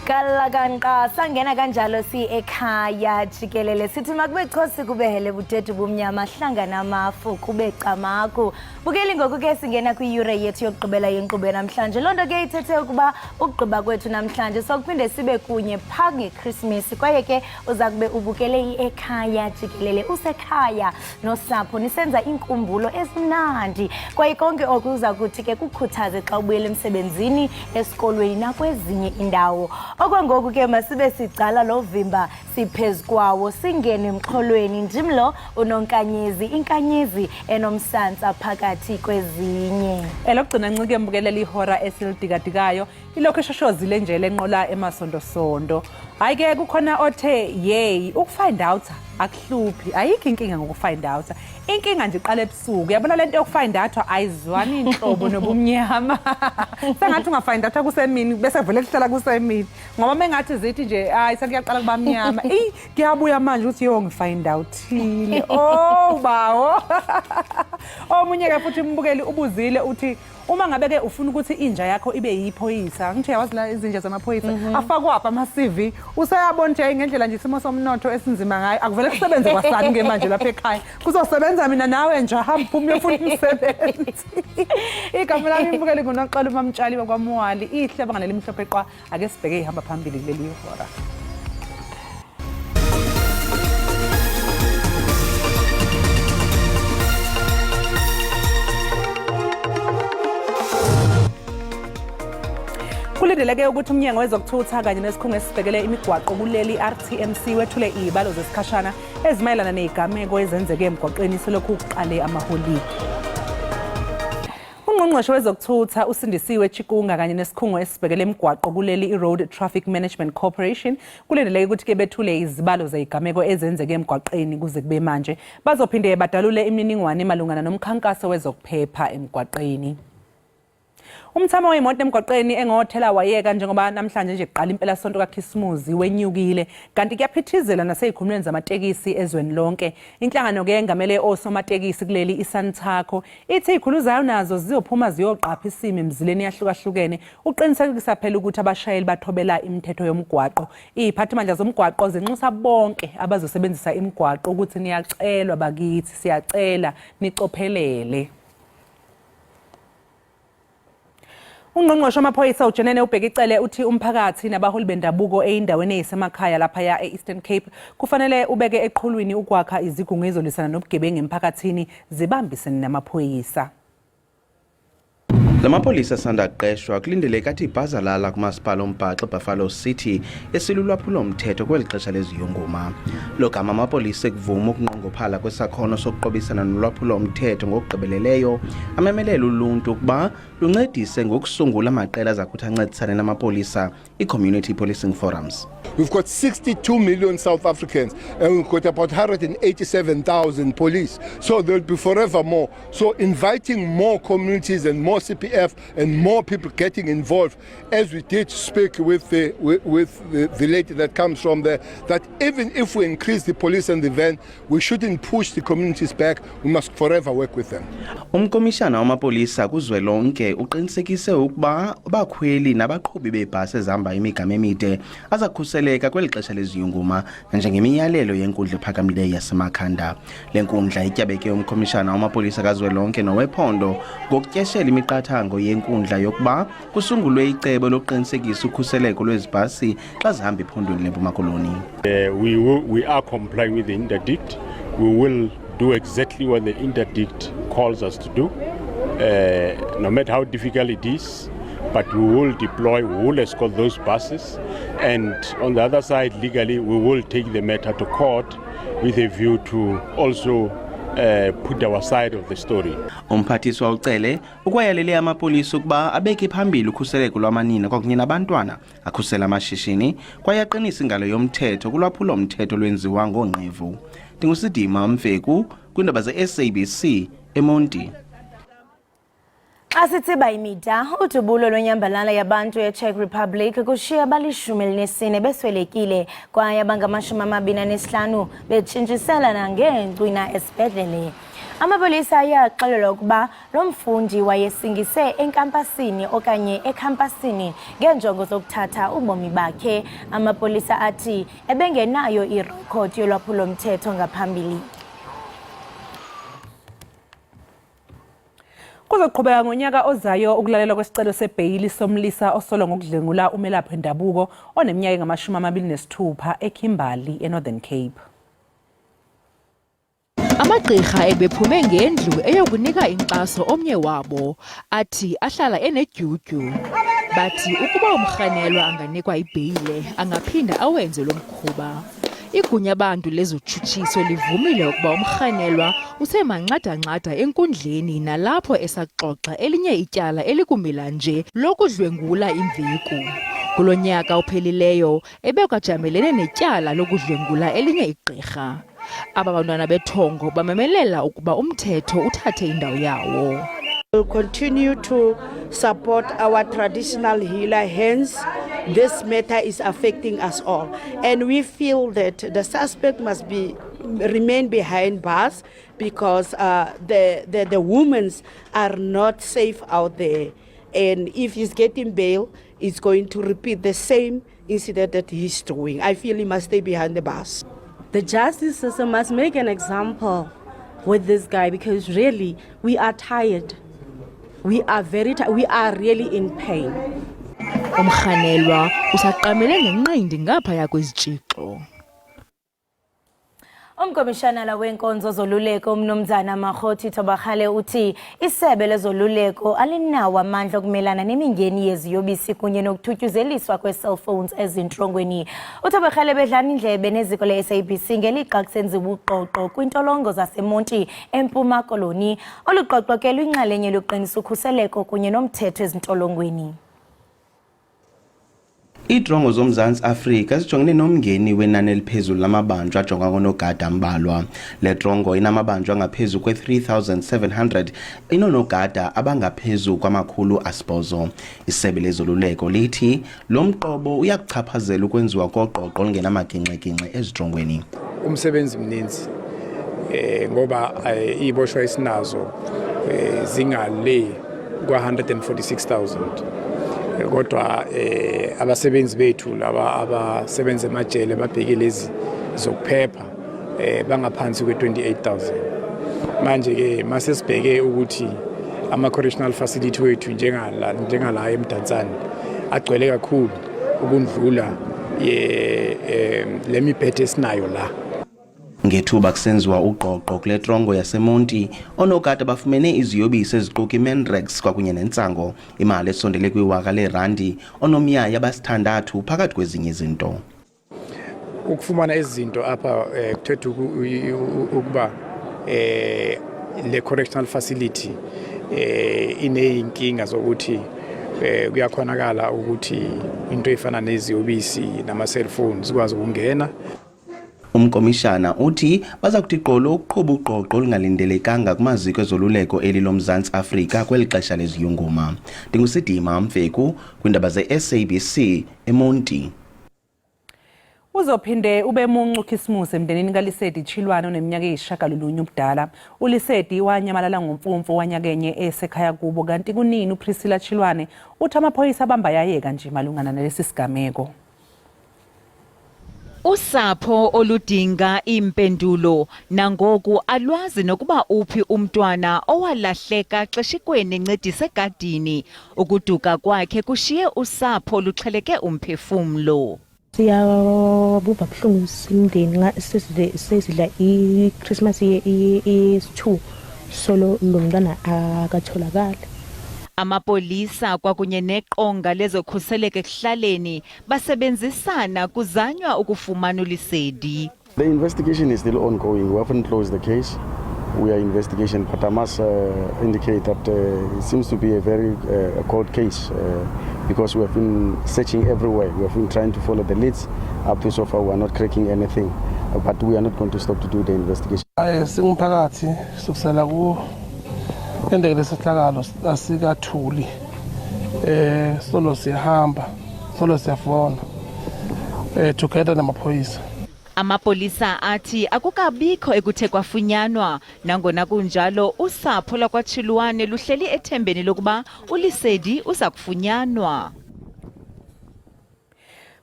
Kalaganqa sangena kanjalo si Ekhaya Jikelele sithi makube chosi kubehele budethu bomnyama hlangana amafu kube camaku bukeli ngoku ke singena kwi-yure yethu yokugqibela yenkqubo namhlanje lonto ke ithethe ukuba ukugqiba kwethu namhlanje sokuphinde sibe kunye phaa ngeChristmas kwaye ke uza kube ubukele i-Ekhaya Jikelele usekhaya nosapho nisenza inkumbulo esimnandi kwaye konke oku uza kuthi ke kukhuthaze xa ubuyela emsebenzini esikolweni nakwezinye indawo. Okwangoku ke masibe sicala lo vimba siphezu kwawo singene emxholweni ndimlo unonkanyezi inkanyezi enomsantsa phakathi kwezinye. Elokugcina ncike embukelela ihora esilidikadikayo ilokho eshoshozile nje lenqola emasonto-sondo. Hayi ke kukhona othe yey ukufind out akuhluphi ayikho inkinga ngokufind out. Inkinga nje iqala ebusuku. Yabona lento yokufind out ayizwani inhlobo nobumnyama. Sengathi ungafind out kusemini bese vele kuhlala kusemini. Ngoba mengathi zithi nje hayi sekuyaqala kuba mnyama. Kuyabuya manje uthi yo ngifind outile. Oh bawo. Omunye ke futhi umbukeli ubuzile uthi uma ngabe ke ufuna ukuthi inja yakho ibe yiphoyisa ngisho yawazi la izinja zamaphoyisa afakwapha ama-CV useyabona nje ngendlela nje isimo somnotho esinzima ngayo akuvele kusebenze kwasani ke manje lapha ekhaya kuzosebenza mina nawe nje hamba phuma uyofuna umsebenzi. Igama lami imbukeli nguNoxolo uMamtshali wakwaMwali ihle banganele imhlophe qwa ake sibheke ihamba phambili kuleli hora. Kulindeleke ukuthi umnyango wezokuthutha kanye nesikhungo esibhekele imigwaqo kuleli RTMC wethule izibalo zesikhashana ezimayelana nezigameko ezenzeke emgwaqweni selokhu kuqale amaholide. Ungqongqoshe wezokuthutha usindisiwe Chikunga kanye nesikhungo esibhekele imigwaqo kuleli Road Traffic Management Corporation kulindeleke ukuthi ke bethule izibalo zezigameko ezenzeke emgwaqweni kuze kube manje bazophinde badalule imininingwane emalungana nomkhankaso wezokuphepha emgwaqweni. Umthamo weimoto emgwaqeni engothela wayeka njengoba namhlanje nje kuqala impela sonto kaKhisimuzi wenyukile kanti kuyaphithizela nasezikhumulweni zamatekisi ezweni lonke. Inhlangano ke engamele osomatekisi kuleli iSantaco ithi ikhuluzayo nazo zizophuma ziyoqapha isimo emzileni yahlukahlukene uqinisekisa phela ukuthi abashayeli bathobela imithetho yomgwaqo. Iziphathimandla zomgwaqo zinxusa bonke abazosebenzisa imigwaqo ukuthi niyacelwa bakithi siyacela nicophelele. Ungqongqoshe wamaphoyisa uJenene ubhekicele uthi umphakathi nabaholi bendabuko eindaweni ezisemakhaya lapha ya eEastern Cape kufanele ubeke eqhulwini ukwakha izigungu ezolisana nobugebengu emphakathini zibambisene namaphoyisa. Lamapolisa asanda kuqeshwa kulindeleke athi ibhazalala kumasipala ombhaxo Buffalo City esilulwaphulo umthetho kweli xesha leziyunguma. Lo gama amapolisa ekuvuma ukunqongophala kwesakhono sokuqobisana nolwaphulo umthetho ngokugqibeleleyo amemelela uluntu ukuba luncedise ngokusungula amaqela azakuthi ancedisane namapolisa i-community policing forums. We've got 62 million South Africans and we've got about 187,000 police. So there'll be forever more. So inviting more communities and more CPF and more people getting involved, as we did speak with the lady that comes from there, that even if we increase the police and the van, we shouldn't push the communities back. We must forever work with them. Umkomishana wamapolisa kuzwelonke uqinisekise ukuba abakhweli nabaqhubi beebhasi ezihamba imigama emide azakhuseleka kweli xesha leziyunguma njengemiyalelo yenkundla ephakamileyo yasemakhanda. Le nkundla ityabeke umkomishana wamapolisa kazwelonke nowephondo ngokutyeshela imiqathango yenkundla yokuba kusungulwe icebo lokuqinisekisa ukhuseleko lwezibhasi xa zihamba ephondweni leMpuma Koloni. We are complying with the interdict. We will do exactly what the interdict calls us to do, no matter how difficult it is. But we will deploy, we will escort those buses, and on the other side, legally, we will take the matter to court with a view to also put our side of the story. Umphathiswa ucele ukwayalele amapolisa ukuba abeke phambili ukhuseleko lwamanina kwakunye nabantwana akhusela amashishini kwaye aqinisa ingalo yomthetho kulwaphulo umthetho lwenziwa ngoNqevu. Ndingusidima Mfeku kwiindaba ze-SABC eMonti. Asitsiba imida udubulo lwenyambalala yabantu eCzech Republic kushiya abali-14 beswelekile kwaye abangamashumi 25 betshintshisela nangeencwina esibhedlele. Amapolisa ayaxelela ukuba lo mfundi wayesingise enkampasini okanye ekhampasini ngenjongo zokuthatha ubomi bakhe. Amapolisa athi ebengenayo irekhodi yolwaphulo-mthetho ngaphambili. Kuzoqhubeka ngonyaka ozayo ukulalelwa kwesicelo sebheyili somlisa osolo ngokudlengula umelaphi wendabuko oneminyaka engama-26 eKimberley eNorthern Cape. Amagqirha ebephume ngendlu eyokunika inkxaso omnye wabo athi ahlala enedyudyu. Bathi ukuba umrhanelwa anganikwa ibheyile angaphinda awenze lo mkhuba. Igunya bantu lezotshutshiso livumile ukuba umrhanelwa usemanxada-nxada enkundleni nalapho esaxoxa elinye ityala elikumila nje lokudlwengula imveku. Kulo nyaka uphelileyo ebekwajamelene netyala lokudlwengula elinye igqirha. Aba bantwana bethongo bamemelela ukuba umthetho uthathe indawo yawo. We'll continue to support our traditional healer, hence this matter is affecting us all. And we feel that the suspect must remain behind bars because the women are not safe out there. And if he's getting bail, he's going to repeat the same incident that he's doing. I feel he must stay behind the bars. The justice system must make an example with this guy because really we are tired. We are very tired. We are really in pain. Umrhanelwa usaqamele ngenqindi ngaphaya kwezitshixo. Umkomishanala wenkonzo zoluleko umnumzana Makgothi Tobakhale uthi isebe lezoluleko alinawo amandla okumelana nemingeni yeziyobisi kunye nokuthutyuzeliswa kwe-cellphones ezintrongweni. UTobakhale bedlana indlebe neziko le-SABC ngelixa kusenziwa uqoqo kwintolongo zaseMonti eMpuma Koloni oluqoqo ke luyinxalenye lokuqinisa ukhuseleko kunye nomthetho ezintolongweni. Iidrongo zomzantsi Afrika zijongene nomngeni wenani eliphezulu lamabanjwa ajonga ngonogada ambalwa. Le drongo inamabanjwa angaphezu kwe-3,700 inonogada abangaphezu kwama-800. Isebe lezoluleko lithi lo mqobo uyakuchaphazela ukwenziwa koqoqo olungenamagingxigingxi ezidrongweni. Umsebenzi mninzi ngoba iiboshwa esinazo zingale kwa-146,000. Kodwa abasebenzi bethu laba abasebenza emajele babheke lezi zokuphepha bangaphansi kwe-28,000. Manje ke mase sibheke ukuthi ama-correctional facility wethu njengala eMdantsane agcwele kakhulu ukundlula le miphetho esinayo la. Ngethuba kusenziwa uqoqo kule drongo yaseMonti, onogada bafumene iziyobisi eziquka iMandrax kwakunye nentsango, imali esondele kwiwaka leerandi, onomyayi abasithandathu phakathi kwezinye izinto. Ukufumana izinto apha kuthetha ukuba le correctional facility ineyinkinga zokuthi kuyakhonakala ukuthi into efana neziyobisi nama-cellphones zikwazi ukungena. Umkomishana uthi baza kuthi qolo ukuqhuba uqoqo olungalindelekanga kumaziko ezoluleko elilomzantsi Afrika kweli xesha leziyunguma. Ndingusidima Mfeku kwiindaba ze-SABC eMonti. Uzophinde ube muncu Christmas emndenini kaLisedi Chilwane oneminyaka eyisishiyagalolunye ubudala. uLisedi wanyamalala ngomfumfu wanyakenye esekhaya kubo kanti kunini uPriscilla Chilwane uthi amaphoyisa abamba yayeka nje malungana nalesi sigameko. Usapho oludinga impendulo nangoku alwazi nokuba uphi umntwana owalahleka xeshikweni encedisa egadini. Ukuduka kwakhe kushiye usapho luxheleke umphefumlo. Siyabuba buhlungu simndeni sesidla iChristmas ye-2 solo lo mntwana akatholakala. Amapolisa kwakunye neqonga lezokhuseleko ekuhlaleni basebenzisana kuzanywa ukufumana uLisedi. The investigation is still ongoing. We haven't closed the case. We are investigation, but I must indicate that it seems to be a very cold case because we have been searching everywhere. We have been trying to follow the leads. Up to so far, we are not cracking anything, but we are not going to stop to do the investigation. Singumphakathi sokusala ku endele sehlakalo asikathuli solo siyahamba solo siyafona together namaphoyisa. Amapolisa athi akukabikho ekuthe kwafunyanwa, nangona kunjalo usapho lakwaChilwane luhleli ethembeni lokuba uLesedi uza kufunyanwa.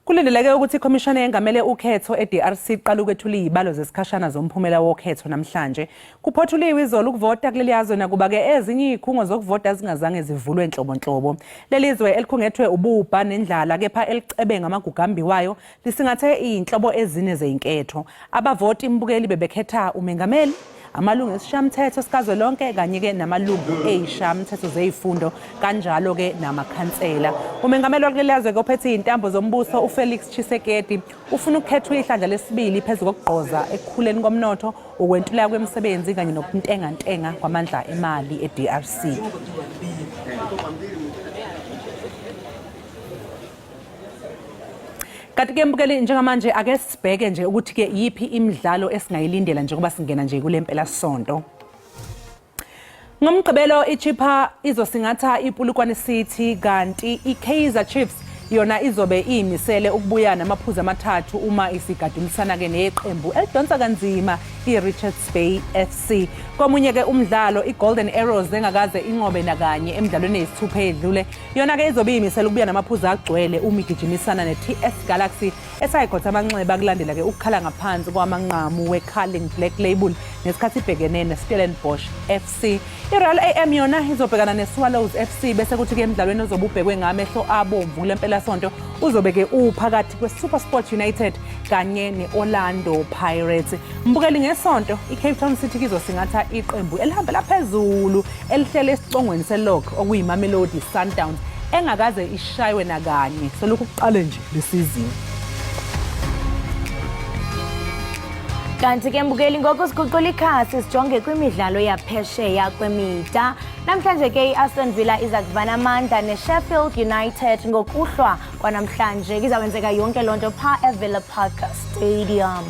Kulindeleke ukuthi ikhomishana yengamele ukhetho eDRC iqala ukwethula izibalo zesikhashana zomphumela wokhetho namhlanje. Kuphothuliwe izolo ukuvota kuleli yazwe nakuba ke ezinye izikhungo zokuvota zingazange zivulwe enhlobonhlobo. Lelizwe elikhungethwe ububha nendlala kepha elicebe ngamagugambi wayo lisingathe inhlobo ezine zezinketho. Abavoti imbukeli bebekhetha umengameli, amalungu esishamthetho sikazwelonke kanye ke namalungu eyishamthetho zezifundo kanjalo ke namakhansela. Umengameli walelizwe ophethe intambo zombuso uFelix Tshisekedi ufuna ukukhethwa ihlandla lesibili phezulu kokugqoza ekukhuleni komnotho, ukwentula kwemisebenzi kanye nokuntengantenga kwamandla emali eDRC. Kanti ke mbukeli njengamanje ake sibheke nje ukuthi ke yipi imidlalo esingayilindela njengoba singena nje kule mpela sonto. Ngomgqibelo iChippa izosingatha iPulukwane City kanti iKaizer Chiefs yona izobe iyimisele ukubuya namaphuzu amathathu uma isigadulisana ke neqembu elidonsa kanzima iRichards Bay FC. Komunye ke umdlalo iGolden Arrows engakaze inqobe nakanye emidlalweni eyisithupha edlule yona ke izobe iyimisele ukubuya namaphuzu agcwele uma igijimisana neTS Galaxy esayigotha amanxeba kulandela ke ukukhala ngaphansi kwamanqamu weCarling Black Label nesikhathi ibhekene neStellenbosch FC. iRoyal AM yona izobhekana neSwallows FC bese kuthi ke emidlalweni ozobe ubhekwe ngamehlo abomvu kule mpela sonto uzobe ke uphakathi kweSuperSport United kanye neOrlando Pirates. Mbukeli ngesonto iCape Town City izosingatha iqembu elihambela phezulu elihlele esicongweni selog okuyiMamelodi Sundowns engakaze ishaywe nakanye selokhu kuqale nje lesizini. Kanti ke mbukeli ngokusiguqula ikhasi sijonge kwimidlalo yaphesheya kwemida. Namhlanje ke iAston Villa iza kubana amandla neSheffield United ngokuhlwa kwanamhlanje izawenzeka yonke lonto pha eVilla Park Stadium.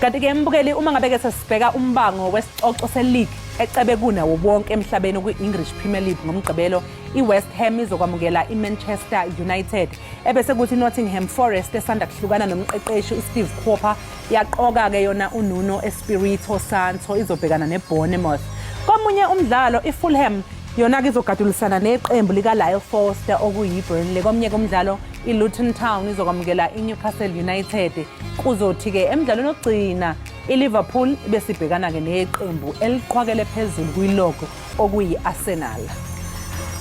Kanti ke mbukeli uma ngabe ke sibheka umbango wesicoco seleague ecebe kunawo wonke emhlabeni kwi-English Premier League ngomgqibelo iWest Ham izokwamukela iManchester United ebese kuthi Nottingham Forest esanda kuhlukana nomqeqeshi uSteve Cooper yaqoka ke yona uNuno Espirito Santo izobhekana neBournemouth. Komunye umdlalo iFulham yona ke izogadulisana neqembu likaLyle Foster okuyiBurnley. Komnye komdlalo iLuton Town izokwamukela iNewcastle United. Kuzothi ke emidlalweni ogcina iLiverpool besibhekana ke neqembu eliqhwakele phezulu kuyilogo okuyiArsenal.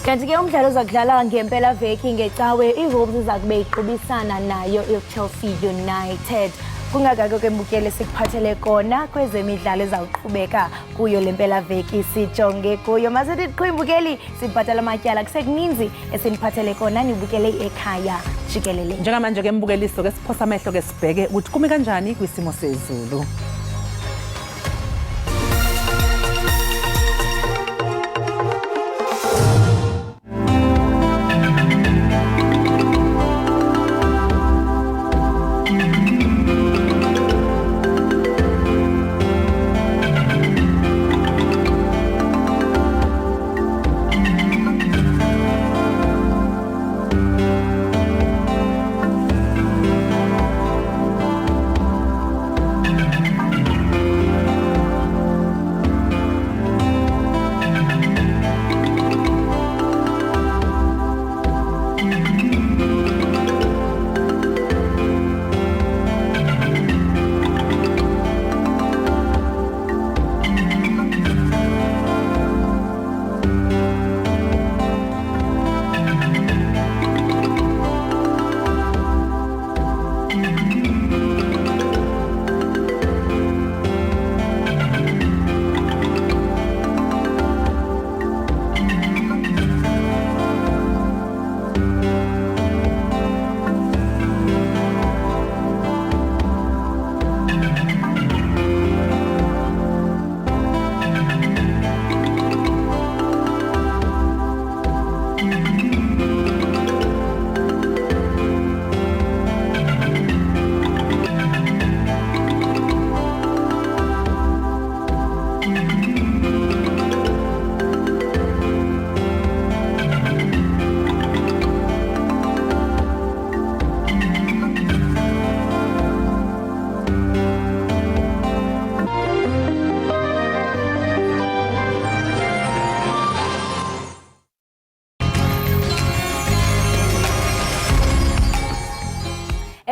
Kanti ke umdlalo uzakudlala ngempela veki ngecawe iWolves izakube iqhubisana nayo iChelsea United. Kungakho ke mbukele sikuphathele kona kwezemidlalo ezawuqhubeka kuyo lempela veki sijonge kuyo. Masithi qhimbukeli sibhatala amatyala kusekuninzi esiniphathele kona nibukele ekhaya jikelele. Njengamanje ke mbukeliso ke siphosa amehlo ke sibheke ukuthi kume kanjani kwisimo sezulu.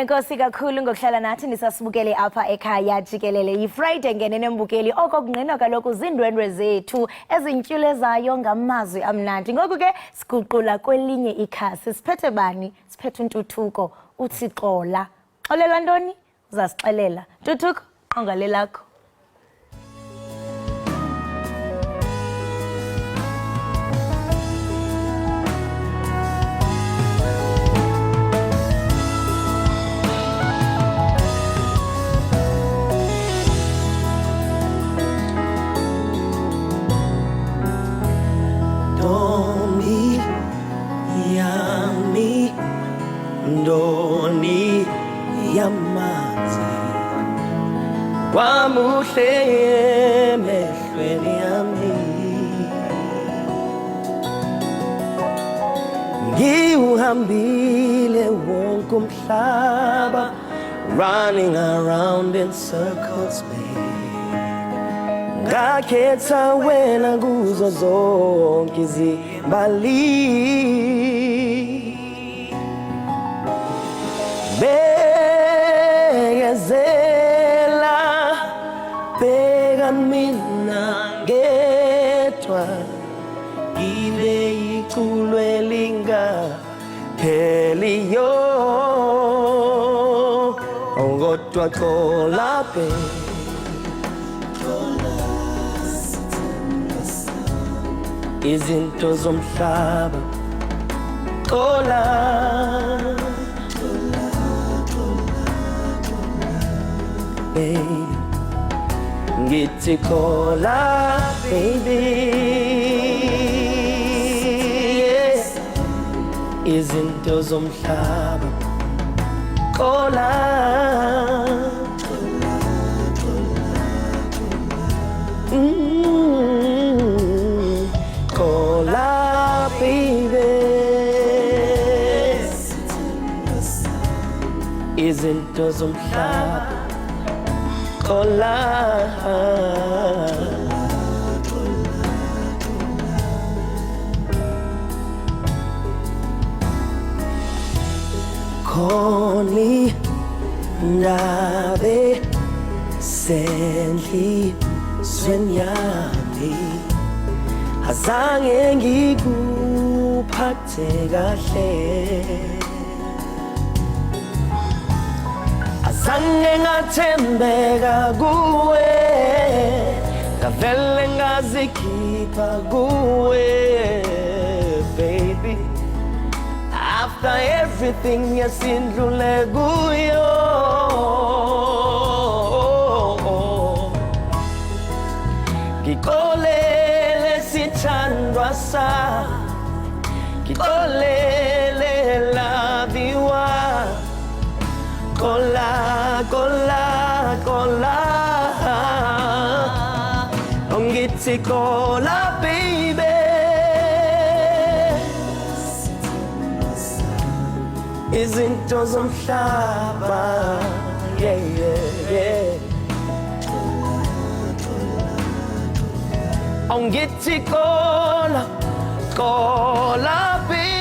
Enkosi kakhulu ngokuhlala nathi nisasibukele apha ekhaya jikelele. yiFriday ngene nembukeli okokungqina kaloku zindwendwe zethu ezintyulezayo ngamazwi amnandi. Ngoku ke siguqula kwelinye ikhasi. Siphethe bani? Siphethe uNtuthuko. Uthi xola. Xolela ntoni? Uzasixelela. Ntuthuko, ongalelakho. Ndoni yamazi wamuhle emehlweni ami ngiuhambile wonke umhlaba running around in circles ngakhetha wena kuzo zonke izimbali Begezela Bega mina ngedwa Ile ikulwe linga Heliyo Ongodwa kola be Izinto zomhlaba Kola Ngithi kola baby yes izinto zomhlaba kola kola baby izinto zomhlaba Kola Koni ndabe sendli swenyami azange ngikuphathe kahle Zange ngathembeka kuwe Ngavele ngazikhipha kuwe Baby After everything yasindlule kuyo Ngikolele sithandwa sa Ngikolele laviwa Kola, kola, kola Ongithi kola, baby Izinto zomhlaba Yeah, yeah, yeah Ongithi kola, kola, baby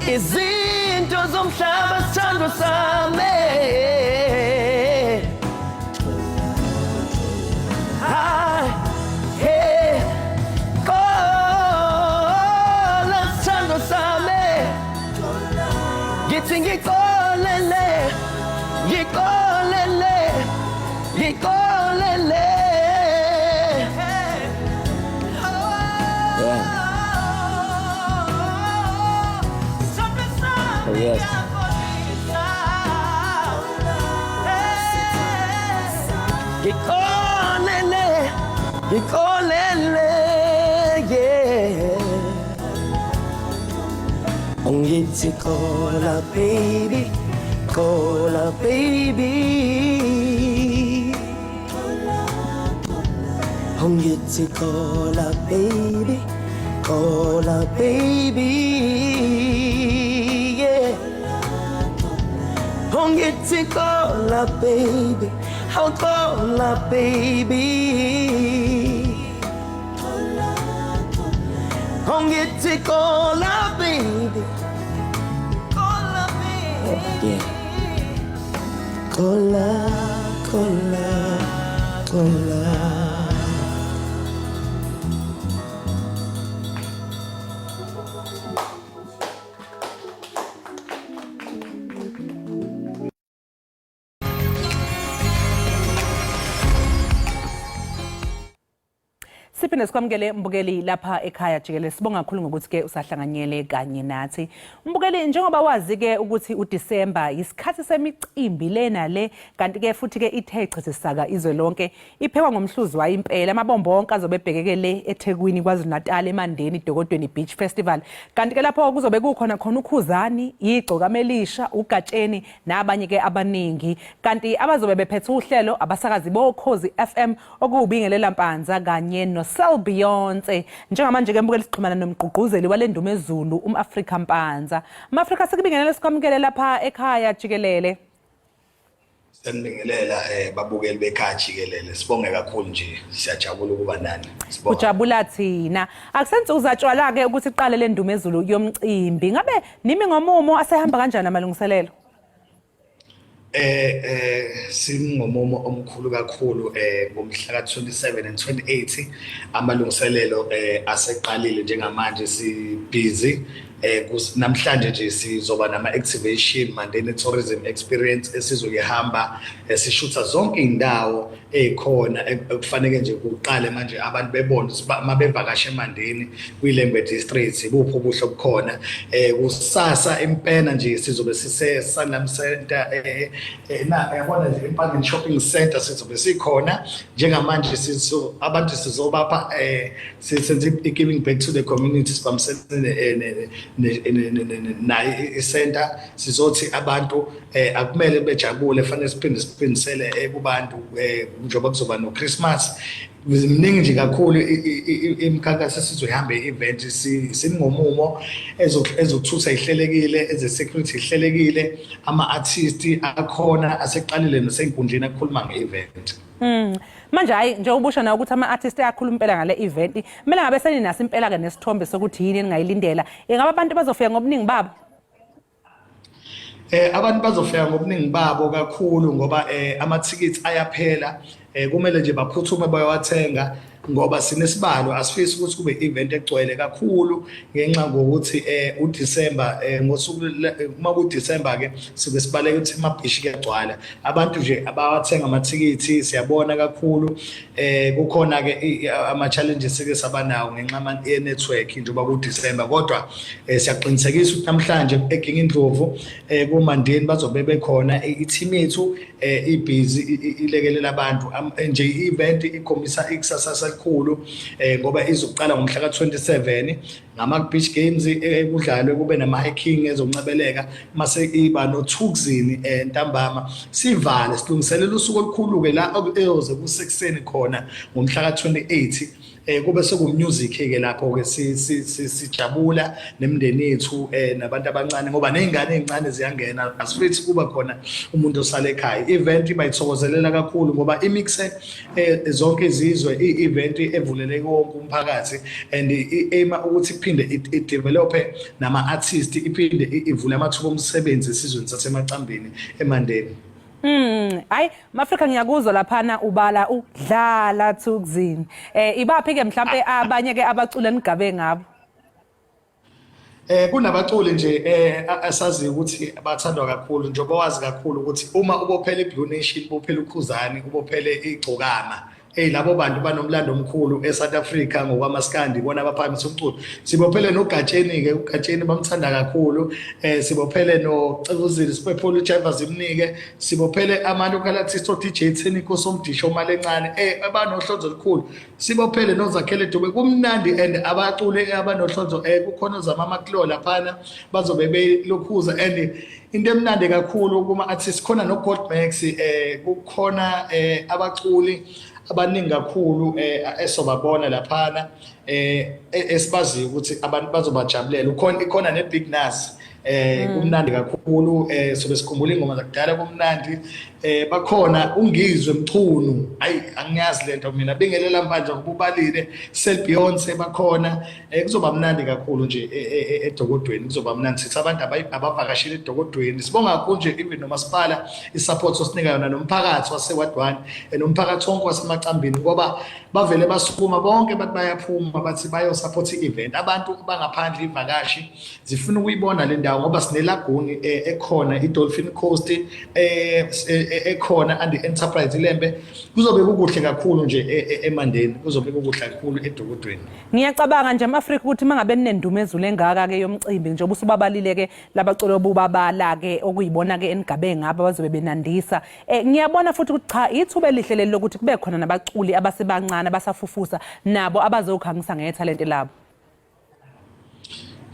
Izinto zomhlaba sithando sami Hey Kola sithando sami Ngithi ngikolele Ngikolele Ngikolele Yes. Gikolele, gikolele, yeah. Ongithi kola baby, kola baby. Ongithi kola baby, kola baby. Ongithi kola baby, how kola baby. Ongithi kola baby. baby. Cola, baby. Yeah. Cola, cola, cola. Siphinde sikwamukele mbukeli lapha ekhaya Jikelele. Sibonga kakhulu ngokuthi ke usahlanganyele kanye nathi. Mbukeli, njengoba wazi ke ukuthi uDisemba isikhathi semicimbi lena le, kanti ke futhi ke ithe chithesaka izwe lonke, iphekwa ngomhluzi wayo impela. Amabombo onke azobe ebhekekele eThekwini, KwaZulu-Natal, eMandeni, Dokodweni Beach Festival. Kanti ke lapho kuzobe kukhona ukhuzani, igcokamelisha, ugatsheni nabanye ke abaningi. Kanti abazobe bephethe uhlelo abasakazi boKhozi FM okubingelela Mpanza kanye no Sel Beyonce. Njengamanje ke mbukeli sixhumana nomgqugquzeli wale ndumezulu umAfrika Mpanza. Afrika sikubingelela sikwamukele lapha ekhaya Jikelele. Sanibingelela babukeli bekhaya Jikelele. Sibonge kakhulu nje, siyajabula ukuba nani. Ujabula thina. Akusenze uzatshwala ke ukuthi iqale le ndumezulu yomcimbi. Ngabe nimi ngomumo asehamba kanjani amalungiselelo? Singomumo omkhulu kakhulu ngomhla ka27 and 28 amalungiselelo aseqalile njengamanje si busy namhlanje nje sizoba nama activation Mandeni tourism experience esizoyihamba sishutha zonke indawo ekhona ekufanele nje kuqale manje abantu bebone mabevakashe eMandeni kwiLembe district bupho ubuhle obukhona kusasa impela nje sizobe sise Sanlam Center yabona nje Impangeni Shopping Center sizobe sikhona njengamanje abantu sizobapha senze giving back to the community sibamsene nayi isenta sizothi abantu akumele bejabule fanele siphindisele kubantu njengoba kuzoba no Christmas mningi nje kakhulu imikhankaso sizohamba i-event singomumo ezokuthutha ihlelekile eze-security ihlelekile ama-artist akhona aseqalile nasenkundleni akukhuluma nge-event. Manje hayi nje ubusha na ukuthi ama-artist ayakhuluma impela ngale event kumele ngabe seninaso impela ke nesithombe sokuthi yini ningayilindela ingaba abantu bazofika ngobuningi babo abantu bazofika ngobuningi babo kakhulu ngoba ama-tickets ayaphela kumele nje baphuthume bayowathenga ngoba sinesibalo asifisi ukuthi kube event egcwele kakhulu ngenxa ngokuthi uDisemba ngosuku uma kuDisemba ke sibe sibaleke ukuthi amabhishi kuyagcwala abantu nje abawathenga amathikithi siyabona kakhulu kukhona ke ama challenges sike sabanawo ngenxa ye network njengoba kuDisemba kodwa siyaqinisekisa ukuthi namhlanje eGingindlovu kuMandeni bazobe bekhona i-team yethu ibusy ilekelela abantu nje i-event ikhombisa ikusasa elikhulu ngoba izoqala ngomhla ka27 ngama beach games ekudlalwe kube nama hiking ezoncebeleka mase iba nothukzini ntambama sivale silungiselela usuku olukhulu ke la eyoze kusekuseni khona ngomhla ka28 kube sekummusic ke lapho ke sijabula nemndeni yethu nabantu abancane ngoba nezingane ezincane ziyangena asifithi kuba khona umuntu osale ekhaya event bayithokozelela kakhulu ngoba imixe zonke izizwe i-event evuleleke wonke umphakathi and ema ukuthi iphinde idevelope nama artists iphinde ivule amathuba omsebenzi esizweni sasemacambini eMandeni. Hayi mAfrika ngiyakuzwa laphana ubala udlala thukzini ibaphi ke mhlambe abanye ke abacula nigabe ngabo kunabaculi nje asazi ukuthi abathandwa kakhulu njengoba wazi kakhulu ukuthi uma ubophela iBlue Nation ubophela ukhuzani ubophele igcokama labo bantu banomlando omkhulu eSouth Africa ngokwamaskandi bona abaphakamisa umculo sibophele nogatsheni ke ugatsheni bamthanda kakhulu sibophele noCebuzile sibophele uJeva Zimnike sibophele ama-local artists DJ Theniko Somdisho Malencane abanohlonzo olukhulu sibophele noZakhele Dube kumnandi and abaculi abanohlonzo kukhona uZamama laphana bazobe belokhuza and into emnandi kakhulu kuma artists khona noGoldmax kukhona abaculi abaningi kakhulu esobabona laphana esibaziyo ukuthi abantu bazobajabulela ikhona neBig Nas kumnandi kakhulu sobe sikhumbula ingoma zakudala kumnandi bakhona ungizwe mchunu ayi angiyazi lento mina bingelela manje kubalile Sel Beyonce bakhona kuzoba mnandi kakhulu nje edokodweni kuzoba mnandi sithi abantu abavakashile edokodweni sibonga kakhulu nje even nomasipala isupport sosinika yona nomphakathi wasewadwane nomphakathi wonke wasemacambini ngoba bavele basukuma bonke bathi bayaphuma bathi bayo support i-event abantu bangaphandle ivakashi zifuna ukuyibona le ndawo ngoba sinelaguni ekhona iDolphin Coast ekhona and enterprise ilembe kuzobe kukuhle kakhulu nje emandeni kuzobe kukuhle kakhulu edokodweni. Ngiyacabanga nje ama-Afrika ukuthi mangabe ninendumo ezulu engaka ke yomcimbi njengoba usubabalile ke labaculi bobabala ke okuyibona ke enigabe ngaba bazobe benandisa ngiyabona futhi ukuthi cha ithuba elihle leli lokuthi kube khona nabaculi abasebancane abasafufusa nabo abazokhangisa ngethalente labo.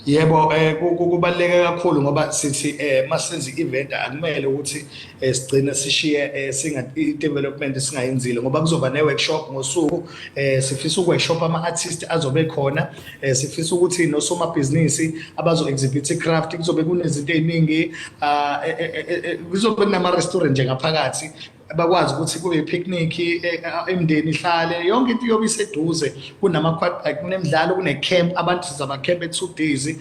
Yebo kubaluleke kakhulu ngoba sithi masenza i-event akumele ukuthi sigcine sishiye i-development singayenzile ngoba kuzoba ne-workshop ngosuku sifisa uku-workshop ama-artist azobe khona sifisa ukuthi nosomabhizinisi abazo-exhibit i-craft kuzobe kunezinto ey'ningi kuzobe kunama-restaurant nje ngaphakathi bakwazi ukuthi kube i-picnic emndeni ihlale yonke into yobe iseduze kunemidlalo kune-camp abantu sizaba camp 2 days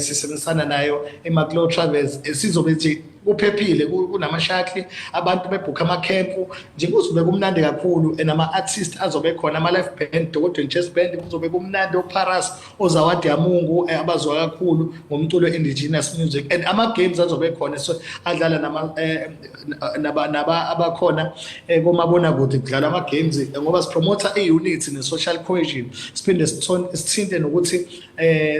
sisebenzisana nayo eMacLeod Travels sizobe nje kuphephile kunama-shuttle abantu bebhukha ama-campu nje kuzobe kumnandi kakhulu nama-artist azobe khona ama-live band dokodweni jazz band kuzobe kumnandi oParas ozawadi yamungu abazwa kakhulu ngomculo indigenous music and ama-games azobe khona so adlala abakhona komabonakude kudlala ama-games ngoba sipromotha i-unity ne-social cohesion siphinde sithinte nokuthi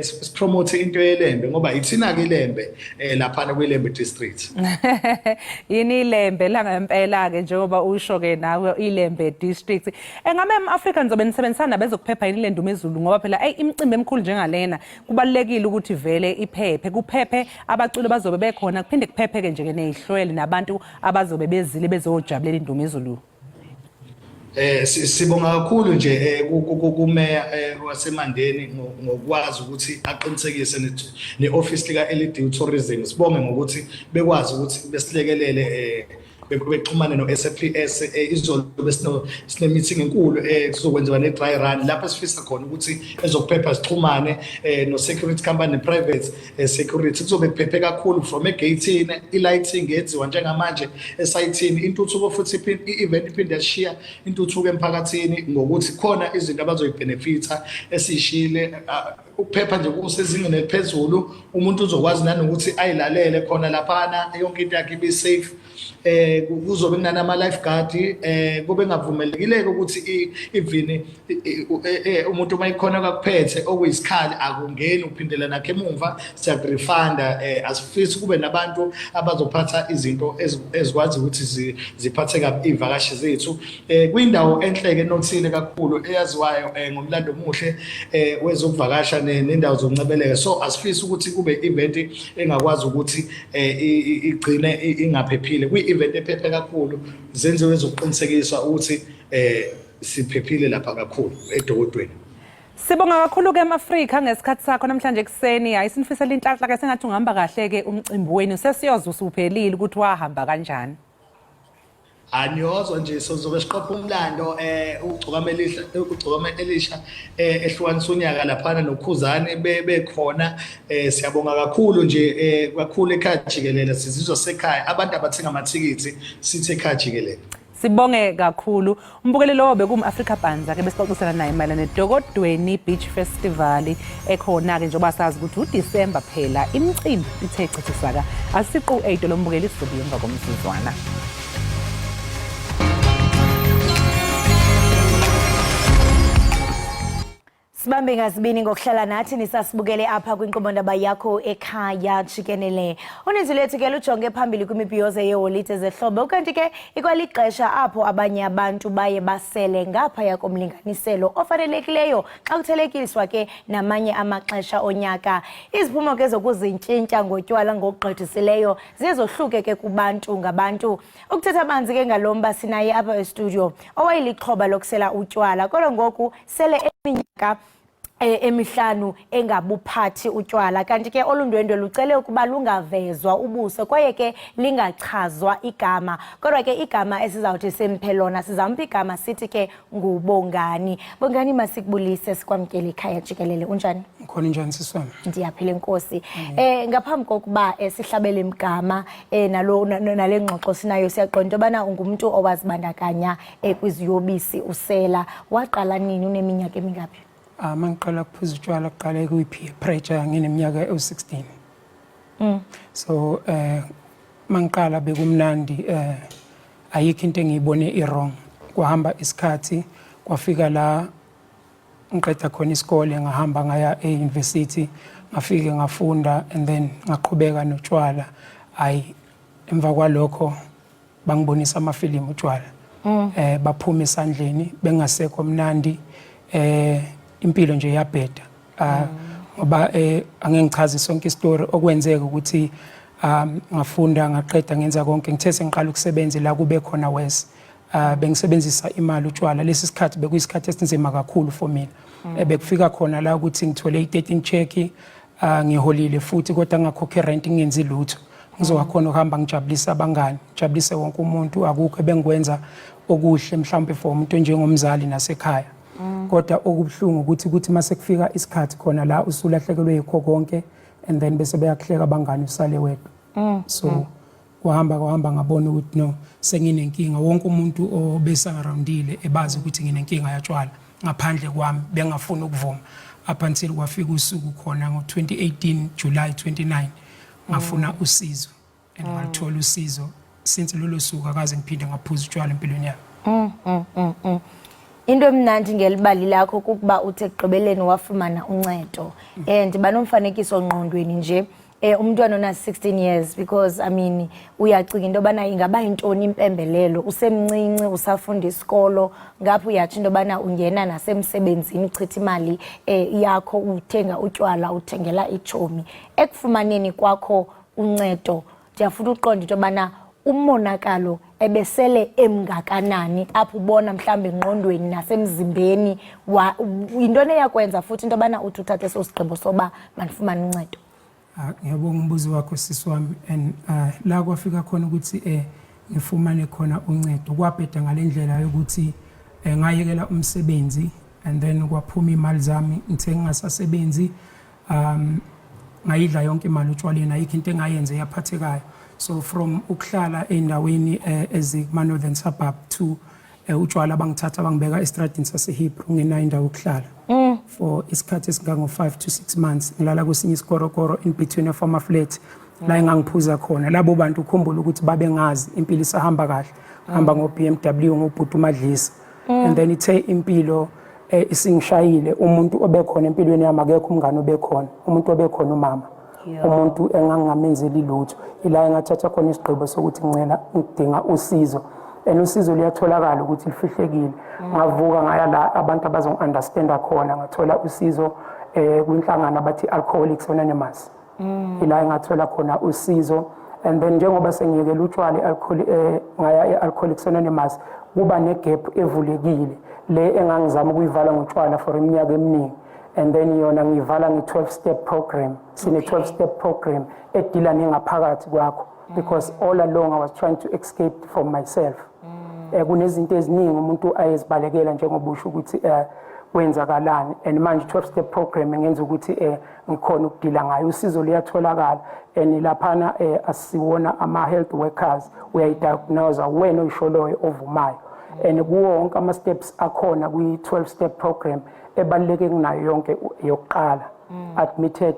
sipromote into yelembe ngoba ithina-ke ilembe laphana kwilembe district. Yini ilembe la ngempela ke njengoba usho ke nawe ilembe district engabe eAfrika nizobe nisebenzisana nabezokuphepha yini le ndumo ezulu ngoba phela imicimbi emikhulu njengalena kubalekile ukuthi vele iphephe kuphephe abaculi bazobe bekhona kuphinde kuphephe ke nje nezihlwele nabantu abazobe bezile bezojabulela indumo ezulu. Sibonga kakhulu nje kumeya wasemandeni ngokwazi ukuthi aqinisekise ne-office lika LED Tourism sibonge ngokuthi bekwazi ukuthi besilekelele bexhumane no-SABC izolo besine meeting enkulu sizokwenziwa ne-dry run lapho sifisa khona ukuthi ezokuphepha sixhumane no-security company private security kuzobe kuphephe kakhulu from egate-ini i-lighting yenziwa njengamanje esayithini intuthuko futhi i-event iphinde yashiya intuthuko emphakathini ngokuthi khona izinto abazoyibhenefitha esiyishile ukuphepha nje kusezingeni eliphezulu umuntu uzokwazi nanokuthi ayilalele khona laphana yonke into yakhe ibe safe kuzobe kunama lifeguard kube ngavumelekile ukuthi even umuntu mayikhona kakuphethe okuyisikhali akungeni uphindela nakhe emuva siyakurefunda asifisi kube nabantu abazophatha izinto ezikwazi ukuthi ziphathe kabi ivakashi zethu kwindawo enhleke nothile kakhulu eyaziwayo ngomlando omuhle wezokuvakasha nendawo zokuncebeleka so asifisi ukuthi kube event engakwazi ukuthi igcine ingaphephile kwi-event ephephe kakhulu zenziwe zokuqinisekisa ukuthi siphephile lapha kakhulu edokodweni. Sibonga kakhulu ke eAfrika ngesikhathi sakho namhlanje ekseni hayi sinifisela inhlanhla ke sengathi ungihamba kahle ke umcimbi wenu sesiyozwa usuphelile ukuthi wahamba kanjani. Aniyozwa nje sozobe siqopha umlando ugcokama elisha ehlukanisa unyaka laphana nokhuzane bekhona siyabonga kakhulu nje kakhulu ekhaya jikelele sizizwa sekhaya abantu abathenga amathikithi sithi ekhaya jikelele. Sibonge kakhulu umbukeli lo bekum-Africa Banza ke besixoxisana naye mayelana nedokodweni Beach Festival ekhona ke njengoba sazi ukuthi uDisemba phela imicimbi ithe chithisaka asiqu 8 lo mbukeli sizobe emva komsizwana. Sibambe ngazibini ngokuhlala nathi nisasibukele apha kwinkqubo-ndaba yakho ekhaya jikelele. Uninzi lethu ke lujonge phambili kwimibhiyozo yeeholide zehlobo kanti ke ikwalixesha apho abanye abantu baye basele ngaphaya komlinganiselo ofanelekileyo xa kuthelekiswa ke namanye amaxesha onyaka. Iziphumo ke zokuzintshintsha ngotywala ngokugqithisileyo zizohluke ke kubantu ngabantu. Ukuthetha banzi ke ngalomba sinaye apha estudio owayelixhoba lokusela utywala kodwa ngoku sele eminyaka emihlanu engabuphathi utywala. Kanti ke olundwendwe lucele ukuba lungavezwa ubuso kwaye ke lingachazwa igama. Kodwa ke igama esizawuthi semphelona sizampha igama sithi ke nguBongani. Bongani, masikubulise sikwamkele Ekhaya Jikelele. Unjani? Ngikhona njani siswami? Ndiyaphila Nkosi. Ngaphambi kokuba sihlabele imigama nale ngxoxo sinayo siyaqonda into yobana ungumuntu owazibandakanya kwiziyobisi usela. Waqala nini, uneminyaka emingaphi? Mangiqala ukuphuza utshwala kuqala kuyi-peer pressure ngineminyaka ewu-16. So mangiqala bekumnandi, ayikho into engiyibone i-wrong. Kwahamba isikhathi kwafika la ngiqeda khona isikole ngahamba ngaya e-university, ngafike ngafunda and then ngaqhubeka notshwala. Emva kwalokho bangibonisa amafilimu utshwala. Baphuma esandleni bengasekho mnandi. Impilo nje yabheda. Ngoba angeke ngichaze sonke istory okwenzeka ukuthi ngafunda ngaqeda ngenza konke ngithe sengiqala ukusebenza la kube khona wes. Bengisebenzisa imali utshwala. Lesi sikhathi bekuyisikhathi esinzima kakhulu for mina. Bekufika khona la ukuthi ngithole i-13 check, ngiholile futhi kodwa ngakhokhe rent ngenzi lutho. Ngizowakhona ukuhamba ngijabulisa abangani, ngijabulise wonke umuntu, akukho ebengikwenza okuhle mhlawumbe for umuntu njengomzali nasekhaya. Kodwa okubuhlungu ukuthi mase kufika isikhathi khona la usulahlekelwe yikho konke and then bese beyakuhleka abangani usale wedwa. So kwahamba ngabona ukuthi no, senginenkinga. Wonke umuntu obesangaroundile ebazi ukuthi nginenkinga yatshwala ngaphandle kwami bengafuna ukuvuma. Up until kwafika usuku khona ngo-2018 July 29 ngafuna usizo and ngalithola usizo. Since lolo suku akaze ngiphinde ngaphuza utshwala empilweni yami. Into emnandi ngelibali lakho kukuba uthe ekugqibeleni wafumana uncedo. Ndiba nomfanekiso ngqondweni nje umntwana ona 16 years because I mean uyacinga into yobana ingaba intoni impembelelo, usemncinci usafunda isikolo, ngapha uyatsho into yobana ungena nasemsebenzini uchitha imali yakho uthenga utywala uthengela ichomi. Ekufumaneni kwakho uncedo ndiyafuna uqonda into yobana umonakalo ebesele emngakanani apho ubona mhlambe engqondweni nasemzimbeni intone yakwenza futhi into yobana uthi uthathe sosigqibo soba mandifumane uncedo. Ngiyabonga umbuzo wakho sisi wami and la kwafika khona ukuthi ngifumane khona uncedo. Kwabheda ngalendlela yokuthi ngayekela umsebenzi and then kwaphuma imali zami ngithe ngingasasebenzi, ngayidla yonke imali utshwaleni, ayikho into engayenze yaphathekayo. So from ukuhlala endaweni ezikuma-northern suburb to utshwala bangithatha bangibeka estradini sase-Hebrew ngenayo indawo yokuhlala. For isikhathi esingango-5 to 6 months ngilala kwesinye isikorokoro in between of ama-flat la engangiphuza khona. Labo bantu ukhumbula ukuthi babengazi impilo isahamba kahle, hamba ngo-BMW ngobhuti uMadlisa. And then ithe impilo isingishayile, umuntu obekhona empilweni yami akekho umngane obekhona, umuntu obekhona umama. Umuntu engangamenzeli lutho. Ila engathatha khona isigqibo sokuthi ngidinga usizo. Usizo liyatholakala ukuthi lifihlekile. Ngavuka ngaya la abantu abazongi-understanda khona, ngathola usizo kwinhlangano abathi Alcoholics Anonymous. Ila engathola khona usizo. And then njengoba sengiyekela utshwala ngaya e-Alcoholics Anonymous, kuba negap evulekile le engangizama ukuyivala ngotshwala for iminyaka eminingi. And then yona ngiyivala nge-12-step program. Sine 12-step program edila nengaphakathi kwakho because all along I was trying to escape from myself. Kunezinto eziningi umuntu ayezibalekela njengobusho ukuthi kwenzakalani, and manje 12-step program ngenza ukuthi ngikhona ukudila ngayo. Usizo liyatholakala and laphana asiwona ama-health workers uyayidiagnosa wena oyisholoyo ovumayo. And kuwo wonke ama-steps akhona kwi-12-step program ebaluleke kunayo yonke yokuqala admitted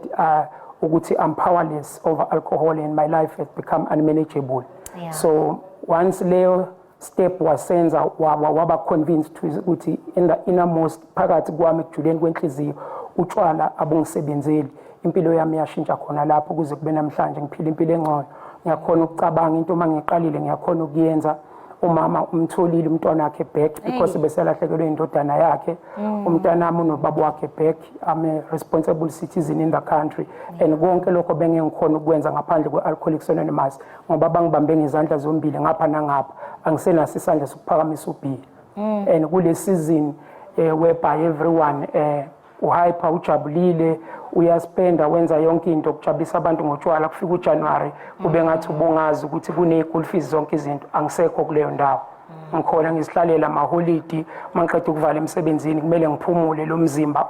ukuthi I'm powerless over alcohol and my life has become unmanageable. So once Leo step wasenza waba convinced ukuthi in the innermost phakathi kwami ekujuleni kwenhliziyo utshwala abungisebenzeli, impilo yami yashintsha khona lapho kuze kube namhlanje ngiphila impilo engcono. Ngiyakhona ukucabanga into mangiqalile ngiyakhona ukuyenza. Umama umtholile umntwana wakhe back because beselahlekelwe indodana yakhe. Umntwana wami unobaba wakhe back. I'm a responsible citizen in the country and konke lokho bengikhona ukwenza ngaphandle kwe-Alcoholics Anonymous ngoba bangibambe ngezandla zombili ngapha nangapha, angisenaso isandla sokuphakamisa ubhili. And kule season whereby everyone uhyper ujabulile uyaspenda wenza yonke into ukujabulisa abantu ngotshwala kufika uJanuary kube ngathi ubungazi ukuthi kune-school fees zonke izinto angisekho kuleyo ndawo ngikhona ngizihlalela amaholidi mangiqeda ukuvala emsebenzini kumele ngiphumule lo mzimba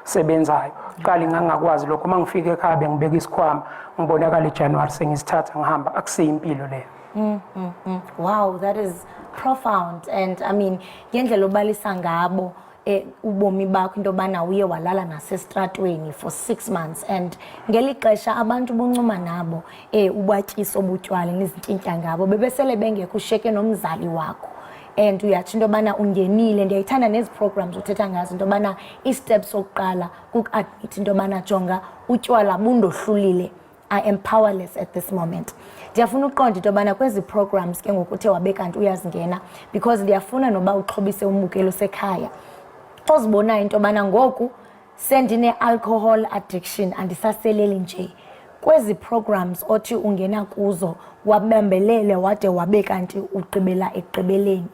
osebenzayo qali ngangakwazi lokho mangifika ekhaya bengibeka isikhwama ngibonakala eJanuary sengisithatha ngihamba akusiyimpilo leyo. Wow, that is profound. And I mean, ngendlela obalisa ngabo ubomi bakho into bana uye walala nasestratweni for 6 months and ngelixesha abantu buncuma nabo ubwatyiso obutywala nezintintya ngabo bebesele bengekho usheke nomzali wakho and uyathi into bana ungenile ndiyayithanda nezi programs uthetha ngazo into bana i-steps sokuqala kuk-admit into bana jonga utywala bundohlulile. I am powerless at this moment. Ndiyafuna uqonda into bana kwezi programs ke ngokuthe wabe kanti uyazingena because ndiyafuna noba uxhobise umbukelo sekhaya ozibona into bana ngoku sendine-alcohol addiction andisaseleli nje kwezi programs othi ungena kuzo wabembelele wade wabe kanti ugqibela ekugqibeleni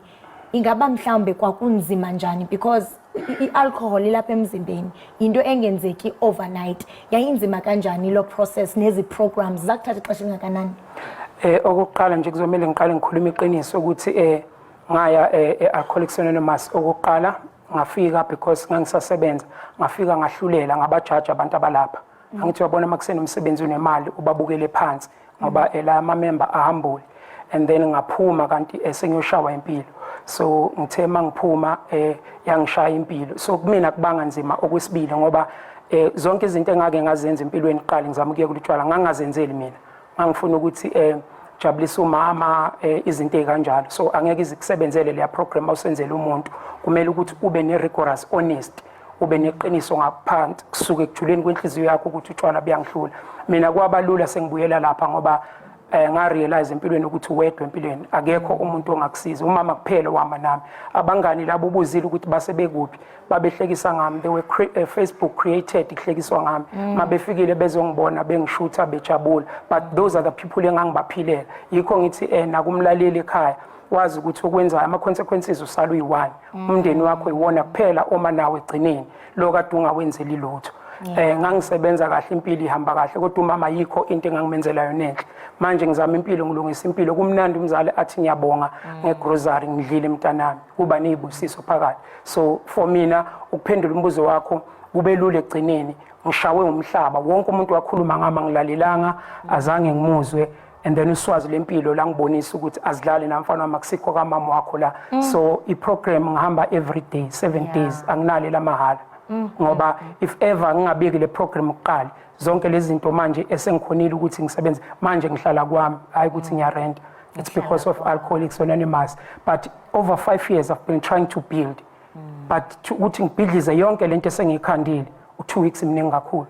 ingaba mhlawumbe kwakunzima njani because i-alcohol ilapha emzimbeni into engenzeki overnight yayinzima kanjani lo process nezi programs zakuthatha ixesha elingakanani? Okokuqala nje kuzomele ngiqale ngikhuluma iqiniso ukuthi ngaya e-Alcoholics Anonymous okokuqala ngafika because ngangisasebenza ngafika ngahlulela ngabajaji abantu abalapha angithi wabona makusena umsebenzi unemali ubabukele phansi ngoba la ama-member ahambule and then ngaphuma kanti sengiyoshawa impilo so ngithe mangiphuma yangishaya impilo so kumina kubanga nzima okwesibili ngoba zonke izinto engake ngazenza empilweni iqala ngizama ukuya kulutshwala ngangazenzeli mina ngangifuna ukuthi jabulisa umama izinto ezikanjalo so angeke izikusebenzele leya program awusenzele umuntu kumele ukuthi ube ne-rigorous honest ube neqiniso ngaphansi kusuke ekujuleni kwenhliziyo yakho ukuthi utshwala buyangihlula mina kwabalula sengibuyela lapha ngoba nga-realize empilweni ukuthi uwedwa empilweni akekho umuntu ongakusiza umama kuphela wama nami abangani labo ubuzile ukuthi basebekuphi babehlekisa ngami they were Facebook created ihlekiswa ngami mabefikile bezongibona bengishutha bejabula but those are the people engangibaphilela yikho ngithi nakumlaleli ekhaya wazi ukuthi ukwenza ama-consequences usala uyi-1 umndeni wakho iwona kuphela oma nawe egcineni lo kade ungawenzeli lutho ngangisebenza kahle impilo ihamba kahle kodwa umama yikho into engangimenzela yona enhle manje ngizama impilo ngilungisa impilo kumnandi umzali athi ngiyabonga ngegrocery ngidlile mntanami kuba nezibusiso phakathi so for mina ukuphendula umbuzo wakho kube lula egcineni ngishawe umhlaba wonke umuntu wakhuluma ngama ngilalelanga azange ngimuzwe and then uswazi lempilo la ngibonisa ukuthi azidlale namfana makusikho kamama wakho la so iprogram ngihamba every day 7 days anginale la mahala ngoba if ever ngingabeki le program ukuqala zonke lezi zinto manje esengikhonile ukuthi ngisebenze manje ngihlala kwami hayi ukuthi ngiyarent it's because of Alcoholics Anonymous but over 5 years I've been trying to build but ukuthi ngibhidlize yonke lento esengikhandile u2 weeks mningi kakhulu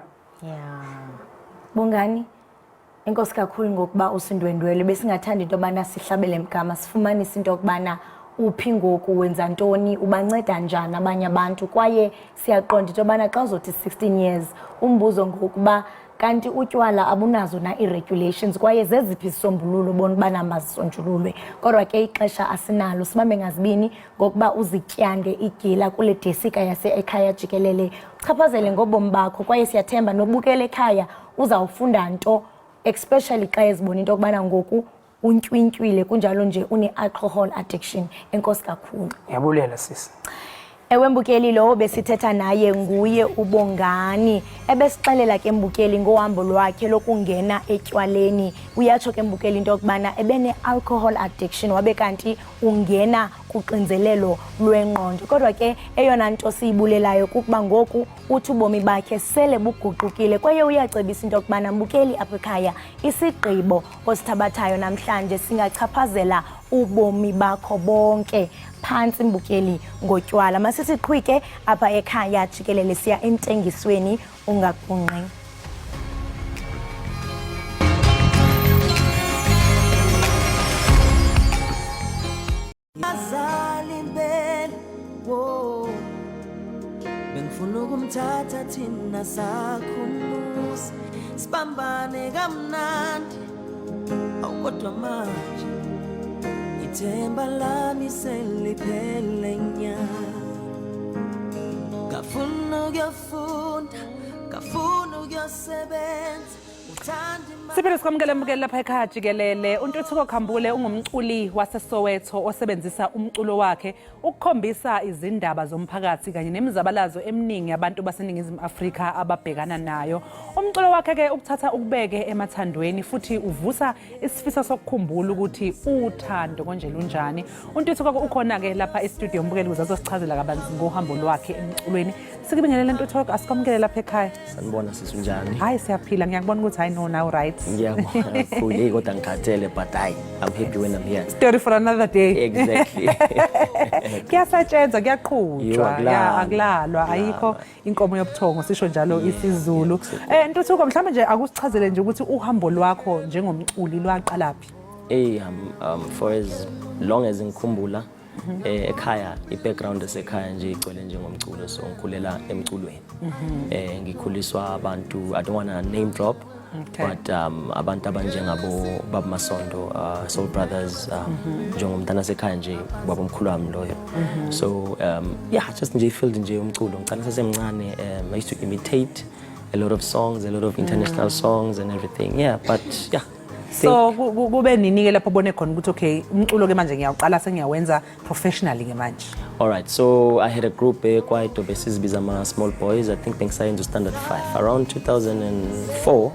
Bongani enkosi kakhulu ngokuba usindwendwele besingathanda into bana sihlabele mgama sifumanise into okubana uphi ngoku wenza ntoni ubanceda njani abanye abantu kwaye siyaqonda into bana xa uzothi 16 years umbuzo ngokuba kanti utywala abunazo na i-regulations kwaye zeziphi isombululo bona bana mazisonjululwe kodwa ke ixesha asinalo sibambe ngazibini ngokuba uzityande igila kule desika yase-Ekhaya Jikelele uchaphazele ngobomi bakho kwaye siyathemba nobukela ekhaya uzawufunda nto especially xa ezibona into okubana ngoku untywintywile kunjalo nje une-alcohol addiction enkosi kakhulu. Ngiyabulela sisi. Ewe mbukeli lowo besithetha naye nguye uBongani ebesixelela ke mbukeli ngohambo lwakhe lokungena etywaleni uyatsho ke mbukeli into okubana ebene-alcohol addiction wabe kanti ungena kuqinzelelo lwengqondo kodwa ke eyona nto siyibulelayo kukuba ngoku uthi ubomi bakhe sele buguqukile kwaye uyacebisa into okubana mbukeli apha ekhaya isigqibo osithabathayo namhlanje singachaphazela ubomi bakho bonke phansi mbukeli ngotywala masisiqhwike apha ekhaya Jikelele siya entengisweni ungaqunqi. Bengifuna ukumthatha thina sakhumbuza sibambane kamnandi awukodwa manje ithemba lami seliphele nya ngafuna ukuyafuna kuyosebenza Siphinde sikwamukele mbukeli lapha ekhaya Jikelele. uNtuthuko Khambule ungumculi waseSoweto osebenzisa umculo wakhe ukukhombisa izindaba zomphakathi kanye nemizabalazo eminingi abantu baseNingizimu Afrika ababhekana nayo. Umculo wakhe ke ukuthatha ukubeke emathandweni futhi uvusa isifiso sokukhumbula ukuthi uthando konje lunjani. uNtuthuko ukhona ke lapha e-studio mbukeli ukuze azosichazela kabanzi ngohambo lwakhe emculweni. Sikubingelele Ntuthuko, asikwamukele lapha ekhaya. Sanibona sisunjani? Hayi siyaphila, ngiyakubona ukuthi I know now, right? Ngiyabona futhi kodwa ngikhathele but I'm happy when I'm here. Story for another day. Exactly. Kuyasatshenza, kuyaqhutshwa, akulalwa, ayikho inkomo yobuthongo sisho njalo isiZulu. Ntuthuko mhlawumbe nje akusichazele nje ukuthi uhambo lwakho njengomculi lwaqalaphi? For as long as ngikhumbula ekhaya i-background esekhaya nje igcwele njengomculo, so ngikhulela emculweni. Ngikhuliswa abantu, I don't want to name drop, but abantu abanjengabo Baba Masondo, Soul Brothers, njengomntana sekhaya nje baba omkhulu wami loyo. So just nje field nje umculo ngicela sasemncane. I used to imitate a lot of songs, a lot of international songs and everything. But so kube nini ke lapho bone khona ukuthi okay umculo ke manje ngiyaqala sengiyawenza professionally ke manje? Alright, so I had a group quite obesizibiza ama small boys. I think signed to standard 5 around 2004.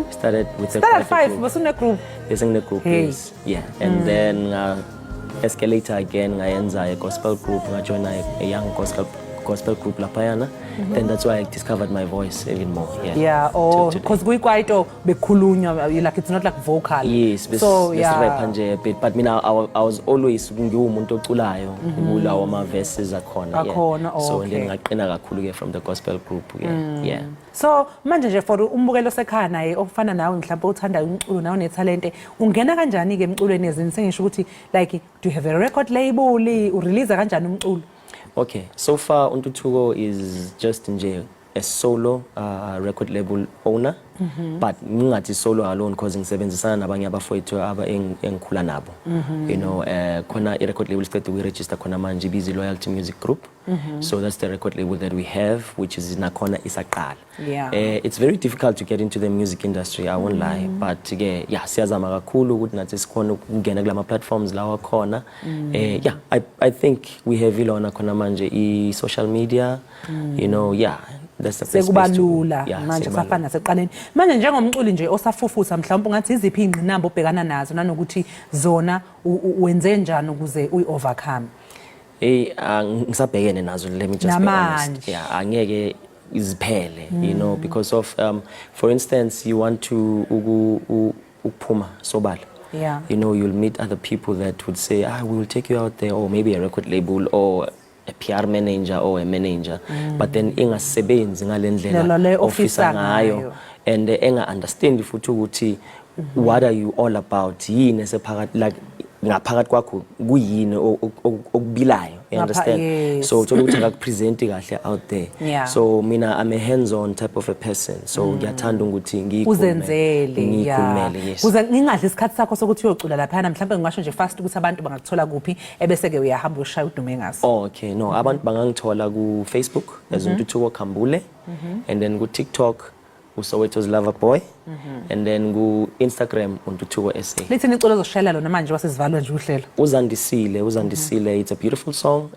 Started with standard 5 was in a group. Yes, in the group. Yes. Yeah. And then escalator again ngayenza a gospel group, ngajoin a young gospel group lapayana. Then that's why I discovered my voice even more. Because we quite bekhulunywa, like it's not like vocal. Yes, so rapper nje a bit, but mina I was always ngiwumuntu oculayo kulawo ama verses akhona. So then ngaqina kakhulu ke from the gospel group. So manje nje for umbukelo osekhaya naye ofana nawe mhlawumbe uthanda umculo nawe netalente, ungena kanjani ke emculweni ezini? Sengisho ukuthi like do you have a record label, urelease kanjani umculo? Okay, so far uNtuthuko is just nje a solo record label owner, but ngingathi solo alone because ngisebenzisana nabanye abafowethu aba engikhula nabo. You know, khona i-record label siqede we-register khona manje Busy Loyalty Music Group. So that's the record label that we have, which is nakhona isaqala. It's very difficult to get into the music industry, I won't lie, but siyazama kakhulu ukuthi nathi sikhona ukungena kulama platforms lawa khona. I think we have ilona khona manje i-social media, you know, sekubalula manje kusafana naseqaleni. Manje njengomculi nje osafufusa mhlawumbe ungathi iziphi ingqinamba obhekana nazo nanokuthi zona wenze njani ukuze uyi-overcome? Ngisabhekene nazo, let me just be honest. Angeke iziphele, you know, because of for instance you want to ukuphuma sobala. You know, you'll meet other people that would say, we will take you out there, or maybe a record label or a PR manager or a manager, but then ingasebenzi ngalendlela ofisa ngayo, and enga understand futhi ukuthi what are you all about, yini sephakathi, like ngaphakathi kwakho kuyini okubilayo, you understand? So uthola ukuthi akakupresent kahle out there. So mina I'm a hands-on type of a person, so ngiyathanda ukuthi ngiyikuzenzele. Kuze ngingadli isikhathi sakho sokuthi uyocula lapha mhlawumbe ngisho nje fast ukuthi abantu bangakuthola kuphi ebese ke uyahamba ushaya udume ngaso. Okay, no, abantu bangangithola ku Facebook as uNtuthuko Khambule, and then ku TikTok uSoweto's Lover Boy, and then ku Instagram uNtuthuko SA. Lithi nicolo zoshayela lona manje wasizivalwa nje uhlelo. Uzandisile, it's a beautiful song.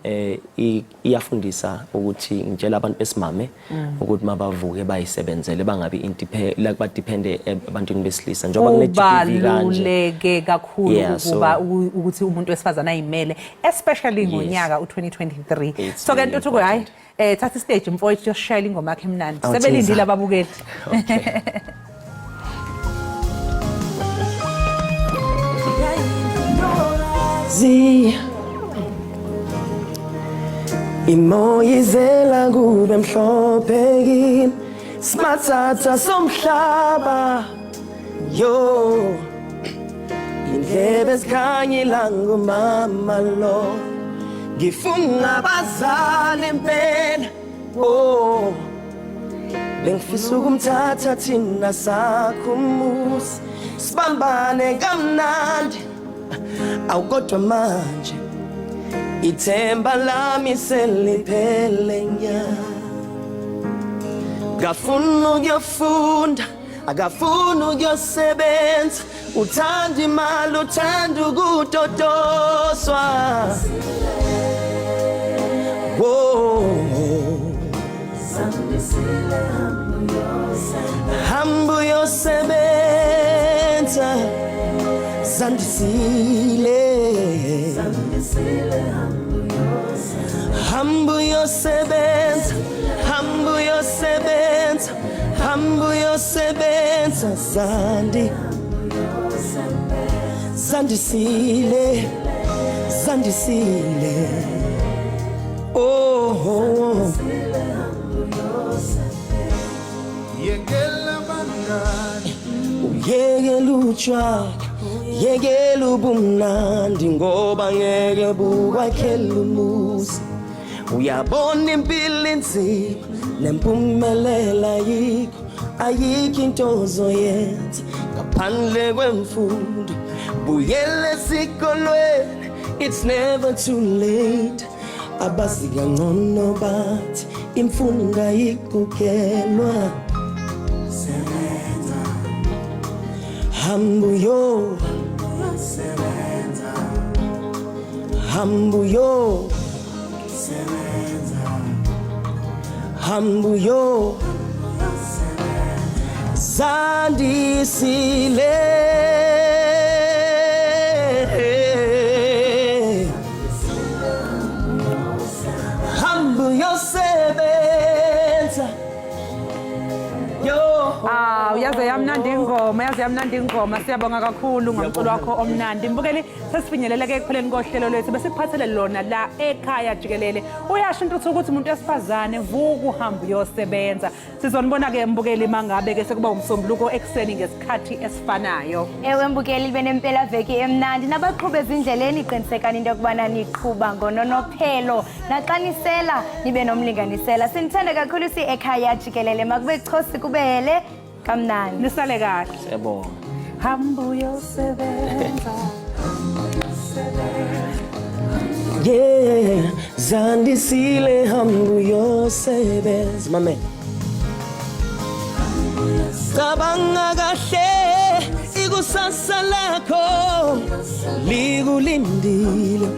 Iyafundisa ukuthi ngitshela abantu besimame ukuthi mabavuke bayisebenzele bangabi like badepende ebantwini besilisa njengoba kune-GBV kanje. Ubaluleke kakhulu ukuba ukuthi umuntu wesifazana ayimele, especially ngonyaka u2023. So ke Ntuthuko hayi thatha istage mfowethu yoshayela ingoma yakhe emnandi. Sebelindile ababukeli. Imoyizela kube mhlophe kimi simathatha somhlaba yo indlebe zikhanya ilanga mama lo ngifunga abazali impela bengifisa ukumthatha thina sakho umusi sibambane kamnandi awukodwa manje ithemba lami seliphele nya ngafuna ukuyofunda akafuna ukuyosebenza uthanda imali uthanda ukutotoswa hambu yosebenza zandisile hambu yosebenza hambu yosebenza hambu yosebenza zandisile zandisile uyekela utshwala yekela ubumnandi ngoba ngeke bukwakhela umuzi uyabona impilo inzima nempumelela yikho ayikho into ozoyenza ngaphandle kwemfundo buyele esikolweni it's never too late abazi kangcono bathi imfundo ayikhokelwa hambuyo hambuyo hambuyo zandisile hambuyo sebenza yaze yamnandi ingoma siyabonga kakhulu ngomculo wakho omnandi mbukeli sesifinyeleleke ekupheleni kohlelo lwethu besiphathele lona la ekhaya jikelele uyasho intuthu ukuthi umuntu wesifazane vuka uhambe uyosebenza sizonibona ke mbukeli mangabe ke sekuba umsombuluko ekseni ngesikhathi esifanayo ewe mbukeli libe nempela veki emnandi nabaqhube ezindleleni iqinisekani into yokubana niqhuba ngononophelo naxanisela nibe nomlinganisela sinithanda kakhulu ekhaya jikelele makube chosi kubele kamnandi nisale kahle siyabonga hambu yosebenza zandisile hambu yosebenza mame cabanga kahle ikusasa lakho likulindile